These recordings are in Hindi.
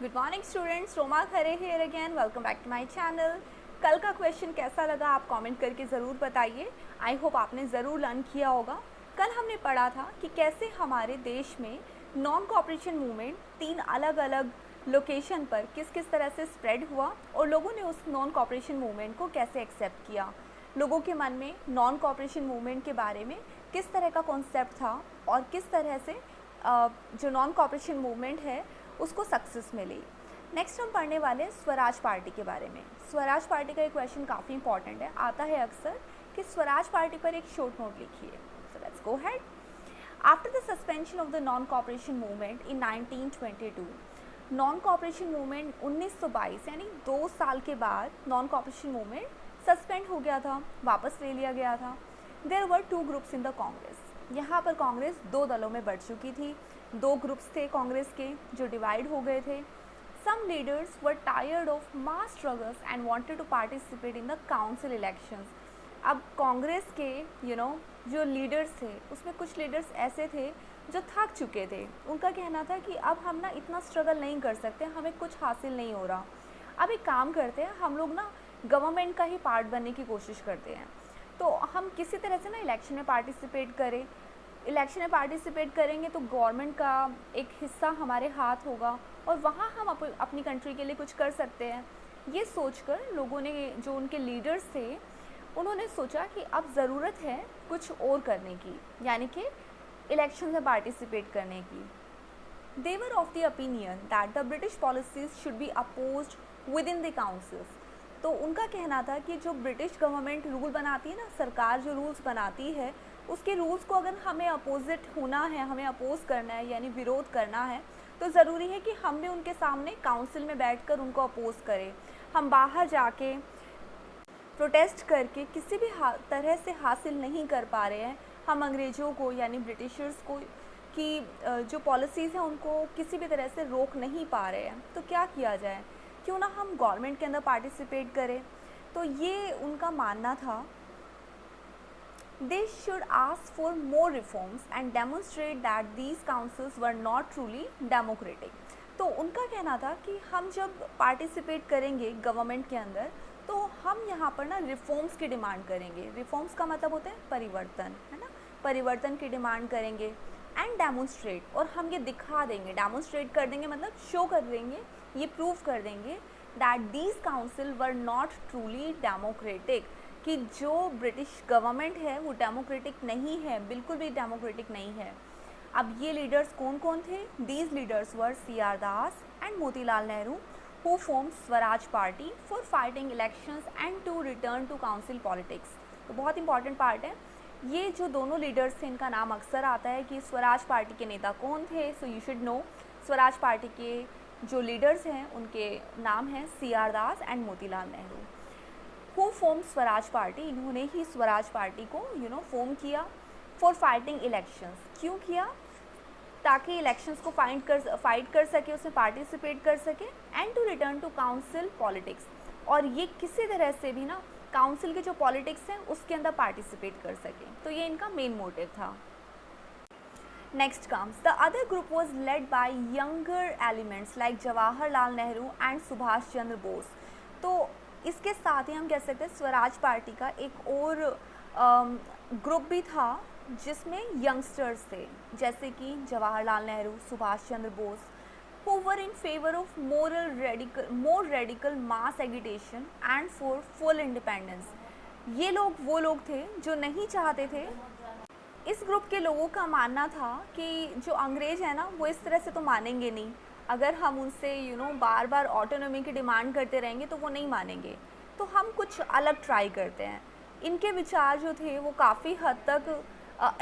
Good morning students, Roma Khare here again. Welcome back to my channel. कल का क्वेश्चन कैसा लगा आप कमेंट करके ज़रूर बताइए। आई होप आपने ज़रूर लर्न किया होगा। कल हमने पढ़ा था कि कैसे हमारे देश में नॉन कोऑपरेशन मूवमेंट 3 अलग अलग लोकेशन पर किस किस तरह से स्प्रेड हुआ और लोगों ने उस नॉन कोऑपरेशन मूवमेंट को कैसे एक्सेप्ट किया। लोगों के मन में नॉन कोऑपरेशन मूवमेंट के बारे में किस तरह का कॉन्सेप्ट था और किस तरह से जो नॉन कोऑपरेशन मूवमेंट है उसको सक्सेस मिली। नेक्स्ट हम पढ़ने वाले हैं स्वराज पार्टी के बारे में। स्वराज पार्टी का एक क्वेश्चन काफ़ी इंपॉर्टेंट है, आता है अक्सर कि स्वराज पार्टी पर एक शॉर्ट नोट लिखिए। So let's go head. After the suspension of the non cooperation movement in 1922, non cooperation movement 1922 यानी 2 साल के बाद नॉन कोऑपरेशन मूवमेंट सस्पेंड हो गया था, वापस ले लिया गया था। There were 2 groups in the Congress. यहाँ पर कांग्रेस 2 दलों में बढ़ चुकी थी। 2 ग्रुप्स थे कांग्रेस के जो डिवाइड हो गए थे। Some leaders were tired of mass struggles and wanted to participate in the council elections. अब कांग्रेस के जो लीडर्स थे उसमें कुछ लीडर्स ऐसे थे जो थक चुके थे। उनका कहना था कि अब हम ना इतना स्ट्रगल नहीं कर सकते, हमें कुछ हासिल नहीं हो रहा। अब एक काम करते हैं, हम लोग ना गवर्नमेंट का ही पार्ट बनने की कोशिश करते हैं। तो हम किसी तरह से ना इलेक्शन में पार्टिसिपेट करें। इलेक्शन में पार्टिसिपेट करेंगे तो गवर्नमेंट का एक हिस्सा हमारे हाथ होगा और वहाँ हम अपनी कंट्री के लिए कुछ कर सकते हैं। ये सोचकर लोगों ने, जो उनके लीडर्स थे, उन्होंने सोचा कि अब ज़रूरत है कुछ और करने की, यानी कि इलेक्शन में पार्टिसिपेट करने की। They were of the opinion that the British policies should be opposed within the councils. तो उनका कहना था कि जो ब्रिटिश गवर्नमेंट रूल बनाती है ना, सरकार जो रूल्स बनाती है उसके रूल्स को अगर हमें अपोजिट होना है, हमें अपोज करना है यानी विरोध करना है, तो ज़रूरी है कि हम भी उनके सामने काउंसिल में बैठकर उनको अपोज करें। हम बाहर जाके प्रोटेस्ट करके किसी भी तरह से हासिल नहीं कर पा रहे हैं। हम अंग्रेज़ों को यानी ब्रिटिशर्स को की जो पॉलिसीज़ हैं उनको किसी भी तरह से रोक नहीं पा रहे हैं। तो क्या किया जाए, क्यों ना हम गवर्नमेंट के अंदर पार्टिसिपेट करें। तो ये उनका मानना था। They should ask for more reforms and demonstrate that these councils were not truly democratic. तो उनका कहना था कि हम जब पार्टिसिपेट करेंगे गवर्नमेंट के अंदर तो हम यहाँ पर ना रिफॉर्म्स की डिमांड करेंगे। रिफॉर्म्स का मतलब होता है परिवर्तन, है ना, परिवर्तन की डिमांड करेंगे। एंड डेमोन्स्ट्रेट, और हम ये दिखा देंगे, डेमोन्स्ट्रेट कर देंगे मतलब शो कर देंगे, ये प्रूव कर देंगे that these council were not truly democratic, कि जो ब्रिटिश गवर्नमेंट है वो डेमोक्रेटिक नहीं है, बिल्कुल भी डेमोक्रेटिक नहीं है। अब ये लीडर्स कौन कौन थे? These leaders were C R. Das and Motilal Nehru who form Swaraj party for fighting elections and to return to council politics. तो बहुत इंपॉर्टेंट पार्ट है। ये जो दोनों लीडर्स थे इनका नाम अक्सर आता है कि स्वराज पार्टी के नेता कौन थे। So you should know Swaraj party के जो लीडर्स हैं उनके नाम हैं CR. Das and Motilal Nehru. Who form Swaraj party, इन्होंने ही स्वराज पार्टी को फॉर्म किया। फॉर फाइटिंग इलेक्शंस, क्यों किया? ताकि इलेक्शंस को फाइट कर सके, उसमें पार्टिसिपेट कर सके। And to return to council politics, और ये किसी तरह से भी ना काउंसिल के जो पॉलिटिक्स हैं उसके अंदर पार्टिसिपेट कर सके। तो ये इनका मेन मोटिव था। Next comes the other group was led by younger elements like Jawaharlal Nehru and Subhash Chandra Bose. तो इसके साथ ही हम कह सकते हैं स्वराज पार्टी का एक और ग्रुप भी था जिसमें यंगस्टर्स थे, जैसे कि Jawaharlal Nehru, Subhash Chandra Bose, who were in favor of more radical mass agitation and for full independence. ये लोग वो लोग थे जो नहीं चाहते थे। इस ग्रुप के लोगों का मानना था कि जो अंग्रेज़ है ना वो इस तरह से तो मानेंगे नहीं, अगर हम उनसे बार बार ऑटोनॉमी की डिमांड करते रहेंगे तो वो नहीं मानेंगे, तो हम कुछ अलग ट्राई करते हैं। इनके विचार जो थे वो काफ़ी हद तक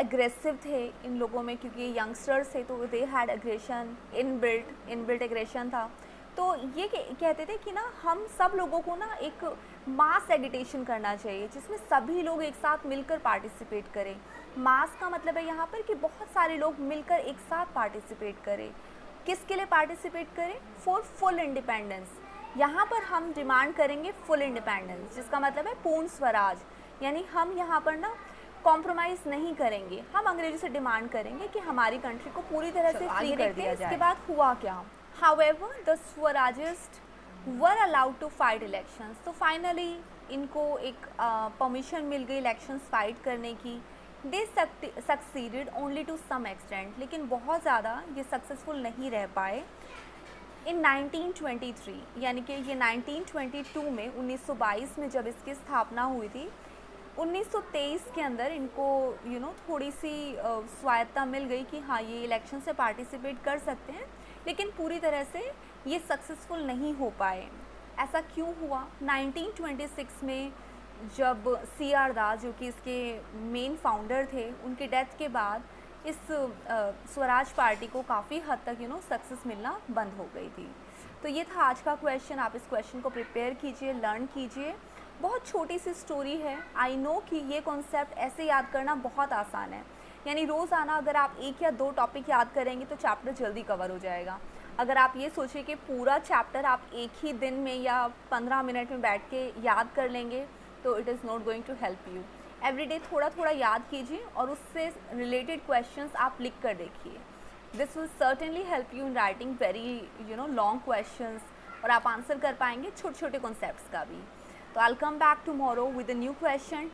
एग्रेसिव थे इन लोगों में, क्योंकि यंगस्टर्स थे तो they had aggression, inbuilt aggression था। तो ये कहते थे कि ना हम सब लोगों को ना एक मास एगिटेशन करना चाहिए जिसमें सभी लोग एक साथ मिलकर पार्टिसिपेट करें। मास का मतलब है यहाँ पर कि बहुत सारे लोग मिलकर एक साथ पार्टिसिपेट करें। किसके लिए पार्टिसिपेट करें? For full independence. यहाँ पर हम डिमांड करेंगे फुल इंडिपेंडेंस, जिसका मतलब है पूर्ण स्वराज, यानी हम यहाँ पर ना कॉम्प्रोमाइज़ नहीं करेंगे। हम अंग्रेजों से डिमांड करेंगे कि हमारी कंट्री को पूरी तरह से फ्री कर दिया जाए। इसके बाद हुआ क्या? However, the Swarajists were allowed to fight elections. तो finally इनको एक परमिशन मिल गई इलेक्शंस फाइट करने की. They succeeded only to some extent, लेकिन बहुत ज़्यादा ये सक्सेसफुल नहीं रह पाए. इन 1923, यानी कि ये 1922 में 1922 में जब इसकी स्थापना हुई थी, 1923 के अंदर इनको थोड़ी सी स्वायत्ता मिल गई कि हाँ ये इलेक्शन से पार्टिसिपेट कर सकते हैं, लेकिन पूरी तरह से ये सक्सेसफुल नहीं हो पाए. ऐसा क्यों हुआ? 1926 में जब C.R. दास, जो कि इसके मेन फाउंडर थे, उनकी डेथ के बाद इस स्वराज पार्टी को काफ़ी हद तक सक्सेस मिलना बंद हो गई थी. तो ये था आज का क्वेश्चन. आप इस क्वेश्चन को प्रिपेयर कीजिए, लर्न कीजिए. बहुत छोटी सी स्टोरी है. आई नो कि ये कॉन्सेप्ट ऐसे याद करना बहुत आसान है, यानी रोज़ाना अगर आप 1 या 2 टॉपिक याद करेंगे तो चैप्टर जल्दी कवर हो जाएगा. अगर आप ये सोचिए कि पूरा चैप्टर आप एक ही दिन में या 15 मिनट में बैठ के याद कर लेंगे, तो it is not going to help you. Everyday थोड़ा थोड़ा याद कीजिए और उससे रिलेटेड क्वेश्चंस आप लिख कर देखिए. This will certainly help you in writing very long questions, और आप आंसर कर पाएंगे छोटे छोटे कॉन्सेप्ट्स का भी. तो I will come back tomorrow with a new question.